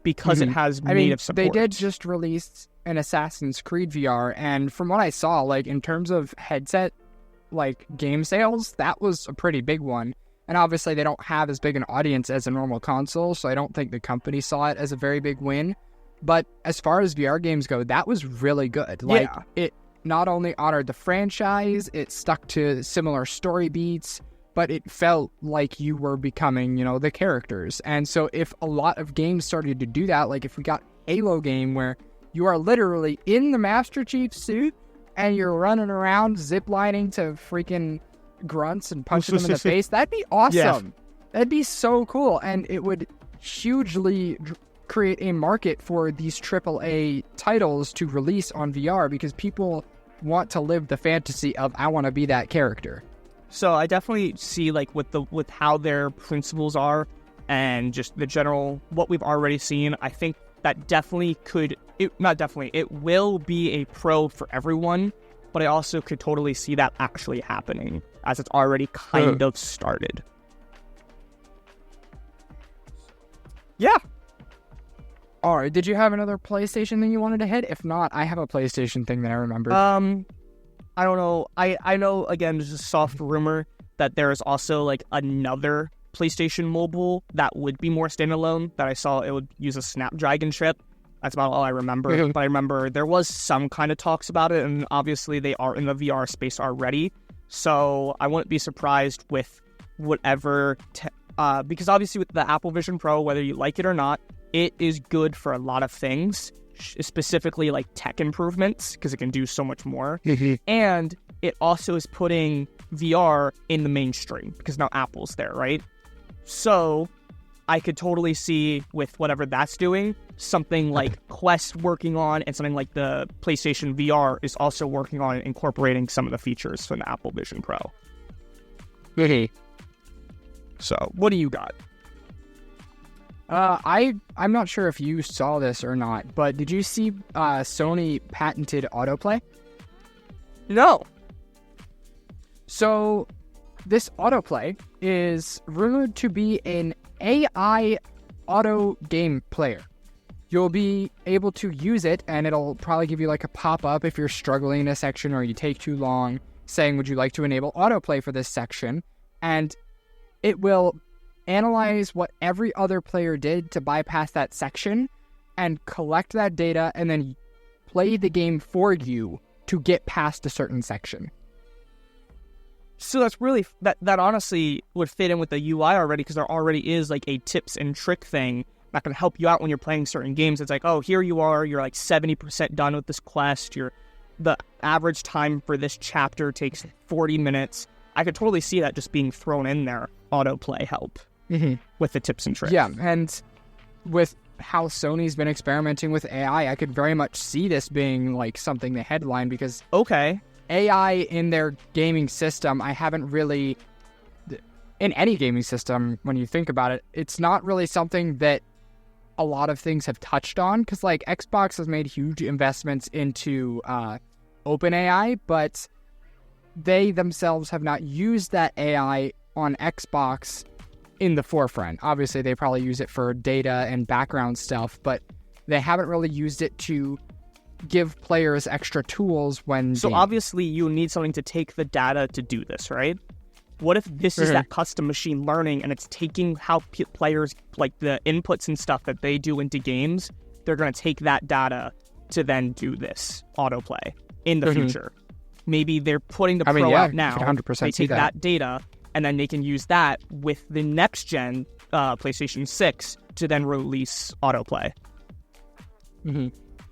because it has native support. They did just release an Assassin's Creed VR, and from what I saw, like in terms of headset like game sales, that was a pretty big one. And obviously, they don't have as big an audience as a normal console, so I don't think the company saw it as a very big win. But as far as VR games go, that was really good. Like, it not only honored the franchise, it stuck to similar story beats, but it felt like you were becoming, the characters. And so if a lot of games started to do that, like if we got Halo game where you are literally in the Master Chief suit and you're running around ziplining to freaking grunts and punching them in the face, that'd be awesome. Yeah. That'd be so cool. And it would hugely create a market for these AAA titles to release on VR, because people want to live the fantasy of, I want to be that character. So I definitely see, like, with how their principles are and just the general what we've already seen, I think that it will be a pro for everyone but I also could totally see that actually happening, as it's already kind of started. Yeah. All right. Did you have another PlayStation thing you wanted to hit? If not, I have a PlayStation thing that I remembered. I don't know. I know, again, there's a soft rumor that there is also, like, another PlayStation Mobile that would be more standalone, that I saw it would use a Snapdragon chip. That's about all I remember. But I remember there was some kind of talks about it, and obviously they are in the VR space already. So I wouldn't be surprised with whatever... because obviously with the Apple Vision Pro, whether you like it or not, it is good for a lot of things, specifically like tech improvements, because it can do so much more. And it also is putting VR in the mainstream, because now Apple's there, right? So I could totally see, with whatever that's doing, something like Quest working on, and something like the PlayStation VR is also working on incorporating some of the features from the Apple Vision Pro. So, what do you got? I'm not sure if you saw this or not, but did you see Sony patented autoplay? No. So, this autoplay is rumored to be an AI auto game player. You'll be able to use it, and it'll probably give you like a pop-up if you're struggling in a section or you take too long, saying, would you like to enable autoplay for this section? And it will analyze what every other player did to bypass that section and collect that data and then play the game for you to get past a certain section. So that's really, that honestly would fit in with the UI already, because there already is like a tips and trick thing that can help you out when you're playing certain games. It's like, oh, here you are, you're like 70% done with this quest, the average time for this chapter takes 40 minutes. I could totally see that just being thrown in there, autoplay help with the tips and tricks. Yeah, and with how Sony's been experimenting with AI, I could very much see this being like something the headline, because AI in their gaming system, I haven't really, in any gaming system, when you think about it, it's not really something that a lot of things have touched on, because like Xbox has made huge investments into OpenAI, but they themselves have not used that AI on Xbox in the forefront. Obviously, they probably use it for data and background stuff, but they haven't really used it to give players extra tools when... So obviously, you need something to take the data to do this, right? What if this is that custom machine learning, and it's taking how players, like the inputs and stuff that they do into games, they're going to take that data to then do this autoplay in the future. Maybe they're putting the Pro out now. 100% they take that data, and then they can use that with the next gen PlayStation 6 to then release autoplay.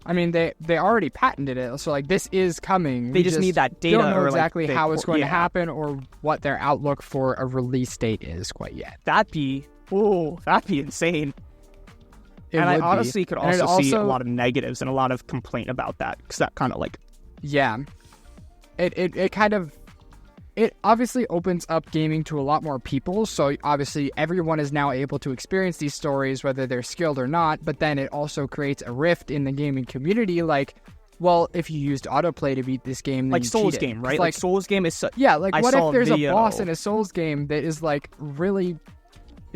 I mean, they already patented it, so like this is coming. They just need that data. Don't know or exactly like how it's going to happen or what their outlook for a release date is quite yet. That'd be insane. And I honestly could also see a lot of negatives and a lot of complaint about that, because that kind of like... Yeah. It obviously opens up gaming to a lot more people, so obviously everyone is now able to experience these stories, whether they're skilled or not, but then it also creates a rift in the gaming community, like, well, if you used autoplay to beat this game, then like you Souls cheated. game, right? Like Souls game is... Yeah, like what if there's a boss in a Souls game that is like really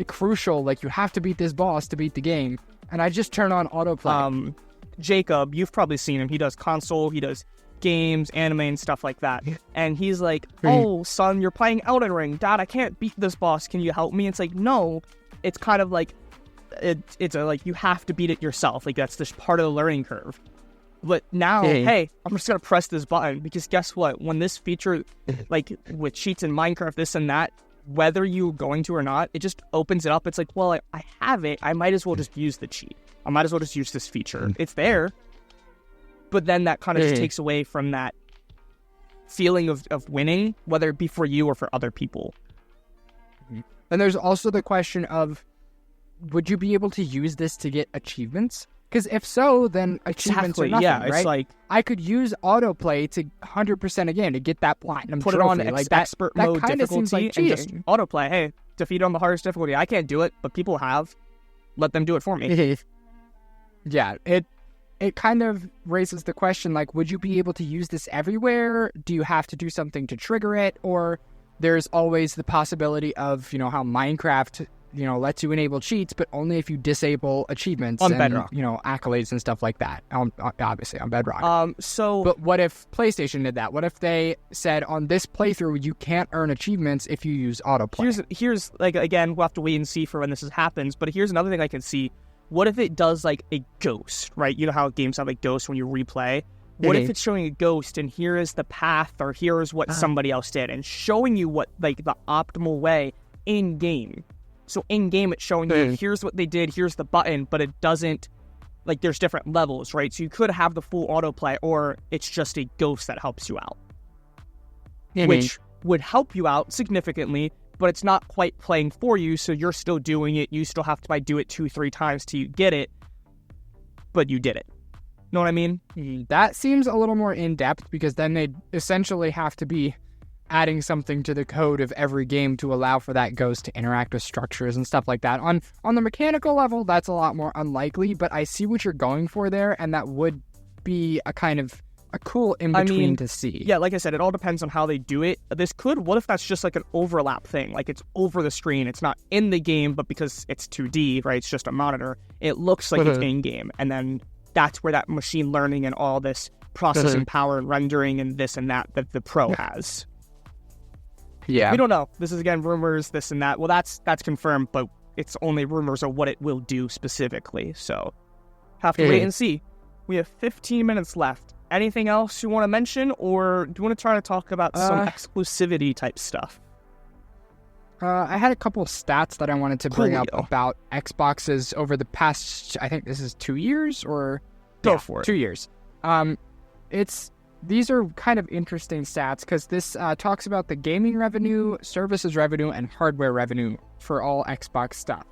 crucial, like you have to beat this boss to beat the game, and I just turn on autoplay. Jacob, you've probably seen him, he does console, he does games, anime, and stuff like that. And he's like, oh, son, you're playing Elden Ring. Dad, I can't beat this boss. Can you help me? It's like, no. It's kind of like, it's like, you have to beat it yourself. Like, that's just part of the learning curve. But now, hey, I'm just going to press this button, because guess what? When this feature, like, with cheats in Minecraft, this and that, whether you're going to or not, it just opens it up. It's like, well, I have it. I might as well just use the cheat. I might as well just use this feature. It's there. But then that kind of just takes away from that feeling of winning, whether it be for you or for other people. And there's also the question of, would you be able to use this to get achievements? Because if so, then achievements are nothing, right? It's like... I could use autoplay to 100% again to get that platinum put trophy. It on like expert mode difficulty, like and just autoplay. Hey, defeat on the hardest difficulty. I can't do it, but people have. Let them do it for me. Yeah, it kind of raises the question, like, would you be able to use this everywhere? Do you have to do something to trigger it? Or there's always the possibility of, how Minecraft, lets you enable cheats, but only if you disable achievements on and, Bedrock. Accolades and stuff like that. Obviously on Bedrock. But what if PlayStation did that? What if they said on this playthrough you can't earn achievements if you use autoplay? Here's like, again, we'll have to wait and see for when this happens. But here's another thing I can see. What if it does like a ghost, right? You know how games have like ghosts when you replay. What if it's showing a ghost and here is the path, or here is what somebody else did, and showing you what like the optimal way in game. So in game, it's showing you here's what they did, here's the button, but it doesn't, like, there's different levels, right? So you could have the full autoplay, or it's just a ghost that helps you out, which would help you out significantly, but it's not quite playing for you, so you're still doing it. You still have to do it 2-3 times till you get it, but you did it. Know what I mean? That seems a little more in-depth, because then they'd essentially have to be adding something to the code of every game to allow for that ghost to interact with structures and stuff like that. On the mechanical level, that's a lot more unlikely, but I see what you're going for there, and that would be a kind of a cool in-between to see. Yeah, like I said, it all depends on how they do it. What if that's just like an overlap thing? Like, it's over the screen, it's not in the game, but because it's 2D, right, it's just a monitor, it looks like it's in-game, and then that's where that machine learning and all this processing power and rendering and this and that the Pro has. Yeah. We don't know. This is, again, rumors, this and that. Well, that's confirmed, but it's only rumors of what it will do specifically. So, have to wait and see. We have 15 minutes left. Anything else you want to mention, or do you want to try to talk about some exclusivity type stuff? I had a couple of stats that I wanted to bring up about Xboxes over the past, I think this is 2 years, or... Go for it. 2 years. These are kind of interesting stats, because this talks about the gaming revenue, services revenue, and hardware revenue for all Xbox stuff.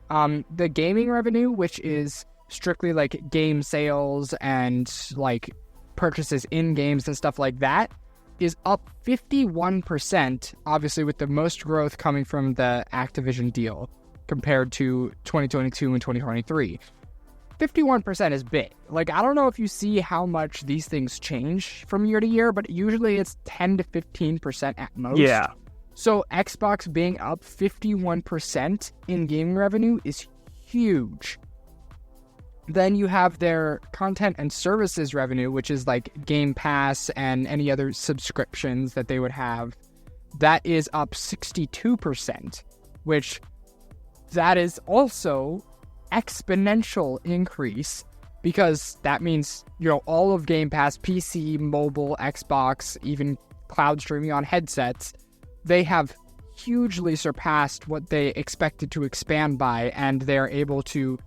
The gaming revenue, which is strictly like game sales and like purchases in games and stuff like that, is up 51%, obviously with the most growth coming from the Activision deal compared to 2022 and 2023. 51% is big. Like, I don't know if you see how much these things change from year to year, but usually it's 10 to 15% at most. Yeah. So Xbox being up 51% in gaming revenue is huge. Then you have their content and services revenue, which is like Game Pass and any other subscriptions that they would have. That is up 62%, which that is also exponential increase, because that means, all of Game Pass, PC, mobile, Xbox, even cloud streaming on headsets, they have hugely surpassed what they expected to expand by, and they're able to,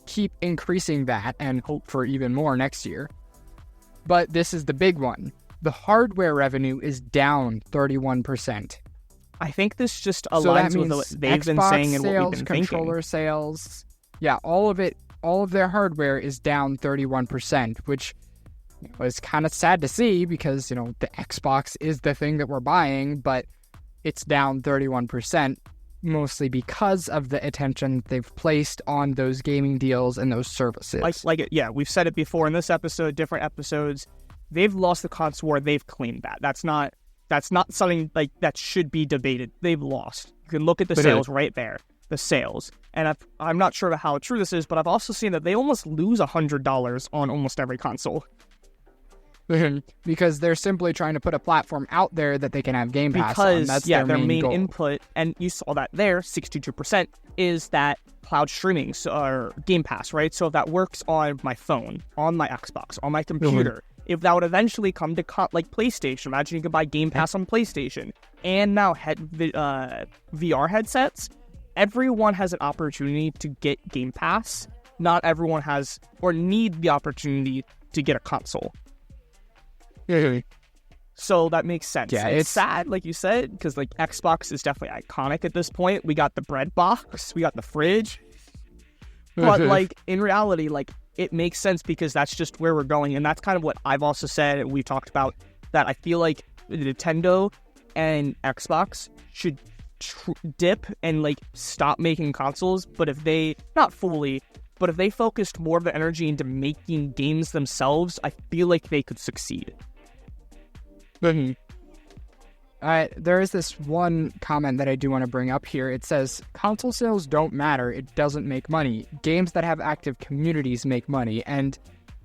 keep increasing that and hope for even more next year. But this is the big one. The hardware revenue is down 31%. I think this just aligns with what they've been saying and what we've been thinking. Controller sales, yeah, all of their hardware is down 31%, which was kind of sad to see, because, the Xbox is the thing that we're buying, but it's down 31%, mostly because of the attention they've placed on those gaming deals and those services. We've said it before in this episode, different episodes. They've lost the console war. They've claimed that. That's not something like that should be debated. They've lost. You can look at the sales right there. The sales. And I'm not sure how true this is, but I've also seen that they almost lose $100 on almost every console. Because they're simply trying to put a platform out there that they can have Game Pass on. That's their main goal. Input, and you saw that there, 62%, is that cloud streaming, or Game Pass, right? So if that works on my phone, on my Xbox, on my computer, if that would eventually come to like PlayStation, imagine you could buy Game Pass on PlayStation, and now VR headsets, everyone has an opportunity to get Game Pass. Not everyone has or need the opportunity to get a console. So that makes sense. Yeah, it's sad, like you said, because like Xbox is definitely iconic at this point. We got the bread box, we got the fridge, but like in reality, like it makes sense, because that's just where we're going, and that's kind of what I've also said, and we've talked about, that I feel like Nintendo and Xbox should dip and like stop making consoles, but if they, not fully, But if they focused more of the energy into making games themselves, I feel like they could succeed. There is this one comment that I do want to bring up here. It says, console sales don't matter. It doesn't make money. Games that have active communities make money. And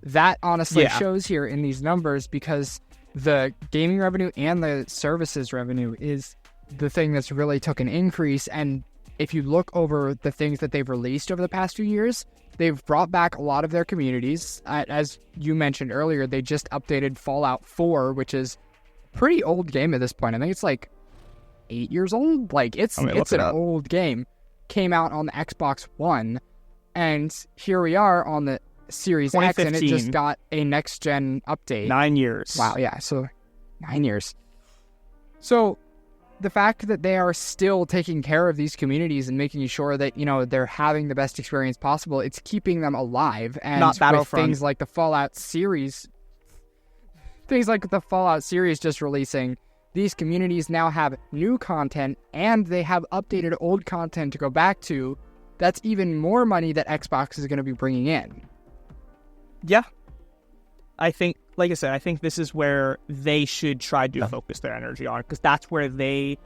that honestly shows here in these numbers, because the gaming revenue and the services revenue is the thing that's really took an increase. And if you look over the things that they've released over the past few years, they've brought back a lot of their communities. As you mentioned earlier, they just updated Fallout 4, which is a pretty old game at this point. I think it's like 8 years old. Like, it's an old game. Came out on the Xbox One, and here we are on the Series X, and it just got a next-gen update. 9 years. Wow, yeah, so 9 years. So the fact that they are still taking care of these communities and making sure that, you know, they're having the best experience possible, it's keeping them alive. And not Battlefront. With things like the Fallout series just releasing, these communities now have new content, and they have updated old content to go back to. That's even more money that Xbox is going to be bringing in. Yeah. I think, like I said, I think this is where they should try to focus their energy on, because that's where they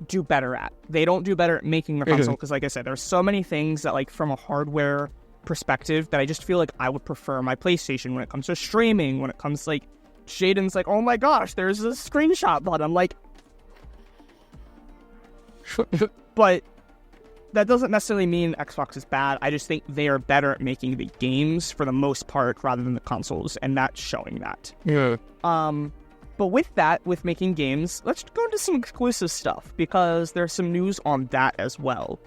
do better at. They don't do better at making the console, because like I said, there's so many things that, like, from a hardware perspective, that I just feel like I would prefer my PlayStation when it comes to streaming, when it comes to, like, Shaden's like, oh my gosh, there's a screenshot button. I'm like, but that doesn't necessarily mean Xbox is bad. I just think they are better at making the games for the most part rather than the consoles, and that's showing that. Yeah. But with that, with making games, let's go into some exclusive stuff, because there's some news on that as well.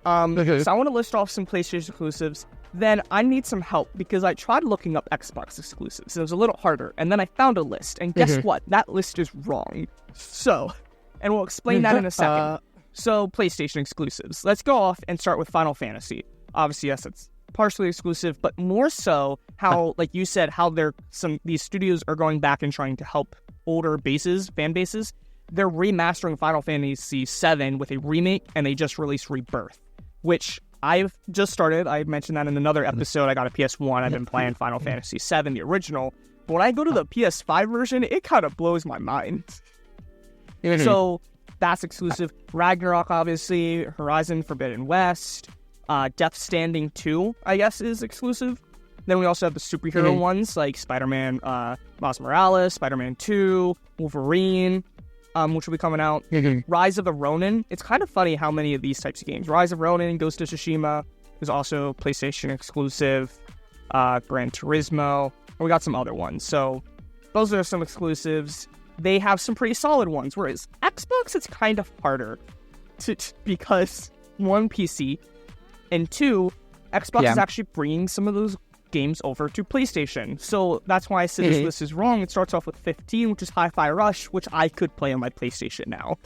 So I want to list off some PlayStation exclusives. Then I need some help, because I tried looking up Xbox exclusives. It was a little harder, and then I found a list, and guess what? That list is wrong. So, and we'll explain that in a second. So, PlayStation exclusives. Let's go off and start with Final Fantasy. Obviously, yes, it's partially exclusive, but more so how, like you said, how these studios are going back and trying to help older fan bases. They're remastering Final Fantasy VII with a remake, and they just released Rebirth, which I've just started. I mentioned that in another episode. I got a PS1. I've been playing Final Fantasy VII, the original. But when I go to the PS5 version, it kind of blows my mind. So that's exclusive. Ragnarok, obviously. Horizon Forbidden West. Death Stranding 2, I guess, is exclusive. Then we also have the superhero ones, like Spider-Man Miles Morales, Spider-Man 2, Wolverine, which will be coming out. Rise of the Ronin. It's kind of funny how many of these types of games. Rise of Ronin, Ghost of Tsushima is also PlayStation exclusive. Gran Turismo. And we got some other ones. So those are some exclusives. They have some pretty solid ones. Whereas Xbox, it's kind of harder because one, PC, and two, Xbox is actually bringing some of those games over to PlayStation. So that's why I said this list is wrong. It starts off with 15, which is Hi-Fi Rush, which I could play on my PlayStation now.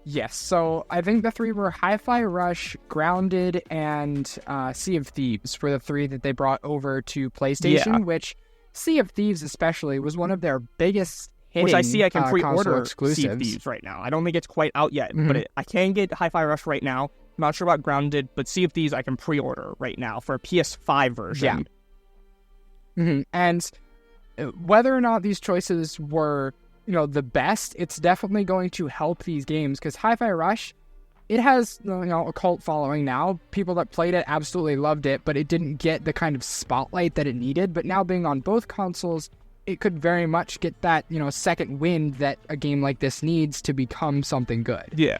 Yes, so I think the three were Hi-Fi Rush, Grounded, and Sea of Thieves were the three that they brought over to PlayStation, which Sea of Thieves especially was one of their biggest hitting, which I see I can pre-order exclusives. Sea of Thieves right now. I don't think it's quite out yet, but I can get Hi-Fi Rush right now. I'm not sure about Grounded, but Sea of Thieves I can pre-order right now for a PS5 version. And whether or not these choices were, the best, it's definitely going to help these games, because Hi-Fi Rush, it has, a cult following now. People that played it absolutely loved it, but it didn't get the kind of spotlight that it needed. But now being on both consoles, it could very much get that, second wind that a game like this needs to become something good. Yeah.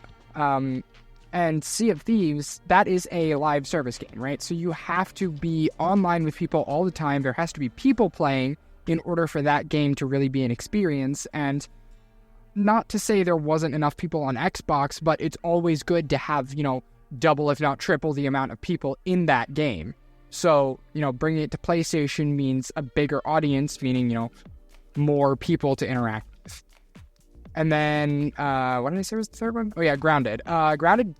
And Sea of Thieves, that is a live service game, right? So you have to be online with people all the time. There has to be people playing in order for that game to really be an experience. And not to say there wasn't enough people on Xbox, but it's always good to have, double if not triple the amount of people in that game. So, bringing it to PlayStation means a bigger audience, meaning, more people to interact with. And then, what did I say was the third one? Oh, yeah, Grounded. Grounded,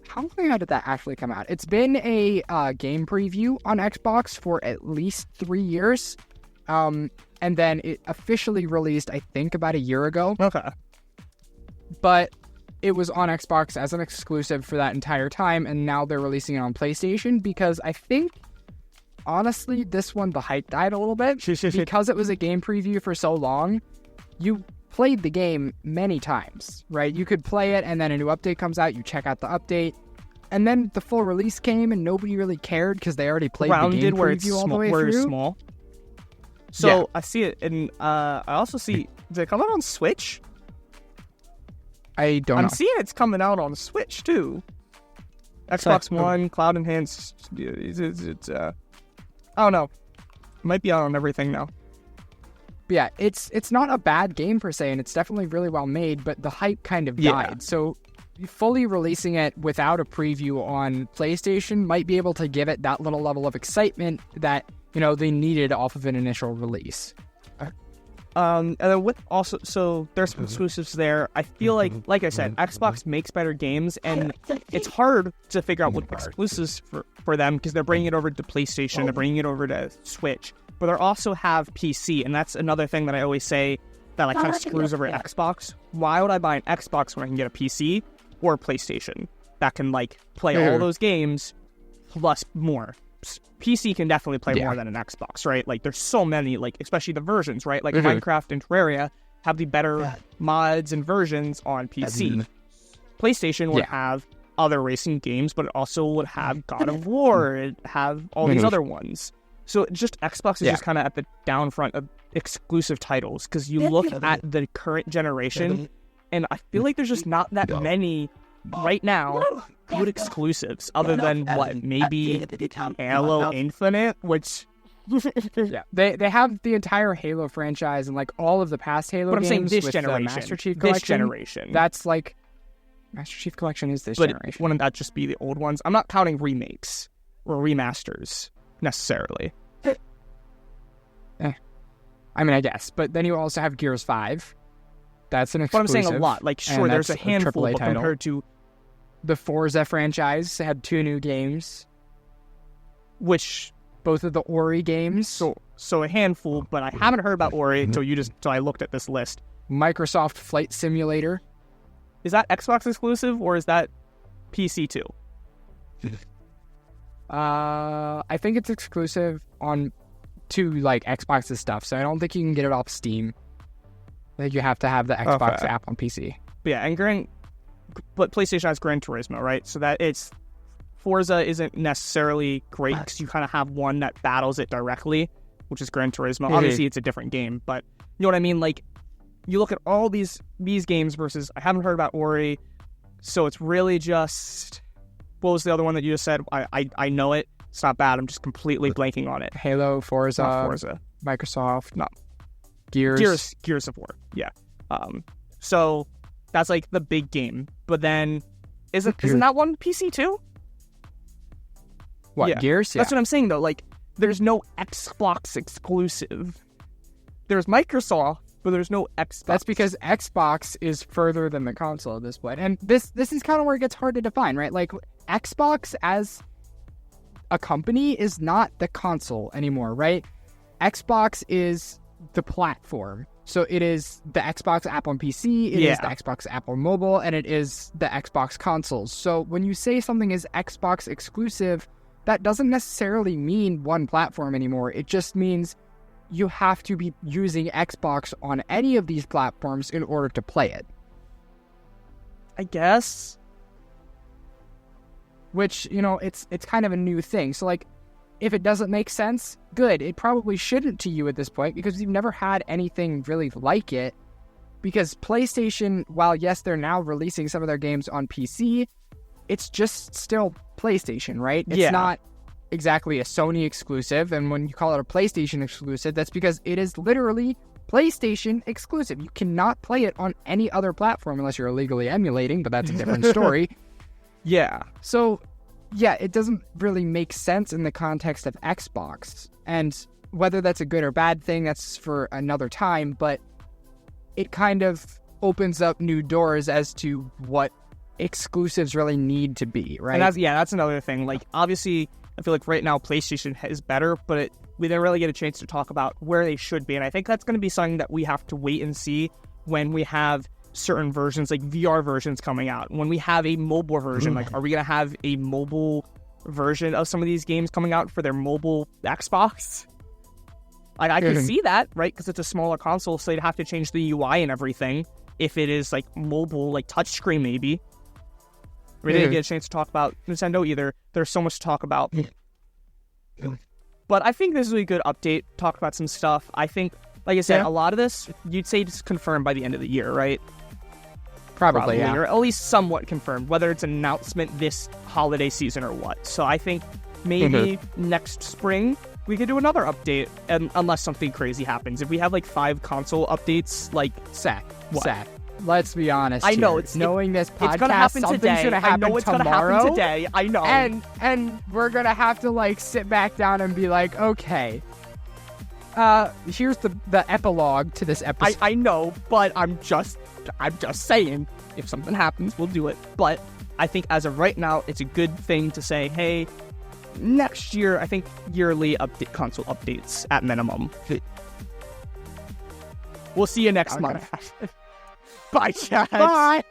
how long ago did that actually come out? It's been a game preview on Xbox for at least 3 years. And then it officially released, I think, about a year ago. Okay. But it was on Xbox as an exclusive for that entire time, and now they're releasing it on PlayStation because I think, honestly, this one, the hype died a little bit. Because it was a game preview for so long, you played the game many times, right? You could play it, and then a new update comes out, you check out the update, and then the full release came, and nobody really cared because they already played the game preview all the way through. Small. So I see it, and I also see, did it come out on Switch? I don't know. I'm seeing it's coming out on Switch, too. Xbox One, Cloud Enhanced. It's I don't know. It might be out on everything now. But yeah, it's not a bad game per se, and it's definitely really well made, but the hype kind of died. So fully releasing it without a preview on PlayStation might be able to give it that little level of excitement that, you know, they needed off of an initial release. And then with also, so there's some exclusives there. I feel like I said, Xbox makes better games, and it's hard to figure out what exclusives for them because they're bringing it over to PlayStation, they're bringing it over to Switch, but they also have PC, and that's another thing that I always say that like kind of screws over Xbox. Why would I buy an Xbox when I can get a PC or a PlayStation that can like play all those games plus more? PC can definitely play more than an Xbox, right? Like, there's so many, like, especially the versions, right? Like, Minecraft and Terraria have the better mods and versions on PC. PlayStation would have other racing games, but it also would have God of War, it have all these other ones. So just Xbox is just kind of at the down front of exclusive titles, because you look at the current generation, and I feel like there's just not that many right now good exclusives other than what, maybe Halo Infinite, which they have the entire Halo franchise and like all of the past Halo games. I'm saying this with generation, Master Chief Collection. this generation, that's like Master Chief Collection is this generation. Wouldn't that just be the old ones? I'm not counting remakes or remasters necessarily. I mean, I guess, but then you also have Gears 5. That's an exclusive. But I'm saying a lot. Like, sure, there's a handful, but compared to the Forza franchise, had 2 new games, which both of the Ori games. So a handful, but I haven't heard about Ori until I looked at this list. Microsoft Flight Simulator. Is that Xbox exclusive or is that PC too? I think it's exclusive to like Xbox's stuff, so I don't think you can get it off Steam. I think you have to have the Xbox app on PC. But yeah, and but PlayStation has Gran Turismo, right? So that it's Forza isn't necessarily great because you kind of have one that battles it directly, which is Gran Turismo. Obviously, it's a different game, but you know what I mean? Like, you look at all these games versus I haven't heard about Ori, so it's really just what was the other one that you just said? I know it. It's not bad. I'm just completely blanking on it. Halo, Forza, Microsoft, Gears of War. Yeah. So that's like the big game. But then isn't that one PC too? What, Gears? Yeah. That's what I'm saying though. Like, there's no Xbox exclusive. There's Microsoft, but there's no Xbox. That's because Xbox is further than the console at this point. And this is kind of where it gets hard to define, right? Like, Xbox as a company is not the console anymore, right? Xbox is the platform. So it is the Xbox app on PC, it is the Xbox app on mobile, and it is the Xbox consoles. So when you say something is Xbox exclusive, that doesn't necessarily mean one platform anymore. It just means you have to be using Xbox on any of these platforms in order to play it. I guess. Which, you know, it's kind of a new thing. So, like, if it doesn't make sense, good. It probably shouldn't to you at this point because you've never had anything really like it. Because PlayStation, while yes, they're now releasing some of their games on PC, it's just still PlayStation, right? It's not exactly a Sony exclusive. And when you call it a PlayStation exclusive, that's because it is literally PlayStation exclusive. You cannot play it on any other platform unless you're illegally emulating, but that's a different story. Yeah. So, yeah, it doesn't really make sense in the context of Xbox. And whether that's a good or bad thing, that's for another time, but it kind of opens up new doors as to what exclusives really need to be, right? And that's another thing. Like, obviously, I feel like right now PlayStation is better, but we didn't really get a chance to talk about where they should be. And I think that's going to be something that we have to wait and see when we have certain versions, like VR versions coming out. When we have a mobile version, like, are we going to have a mobile version of some of these games coming out for their mobile Xbox? Like, I can see that, right? Because it's a smaller console, so they'd have to change the UI and everything. If it is, like, mobile, like, touchscreen, maybe. We didn't get a chance to talk about Nintendo either. There's so much to talk about. But I think this is a good update. Talk about some stuff. I think, like I said, a lot of this, you'd say it's confirmed by the end of the year, right? Probably, yeah. Or at least somewhat confirmed, whether it's an announcement this holiday season or what. So I think maybe next spring we could do another update, and unless something crazy happens. If we have like 5 console updates, like Zach, let's be honest. I know here. it's knowing this podcast, it's gonna happen something's today. gonna happen I know it's tomorrow. gonna happen today. I know, and we're gonna have to like sit back down and be like, okay, here's the epilogue to this episode. I know, but I'm just saying, if something happens, we'll do it. But I think as of right now, it's a good thing to say, hey, next year, I think yearly console updates at minimum. We'll see you next month. Bye, Chad. Bye.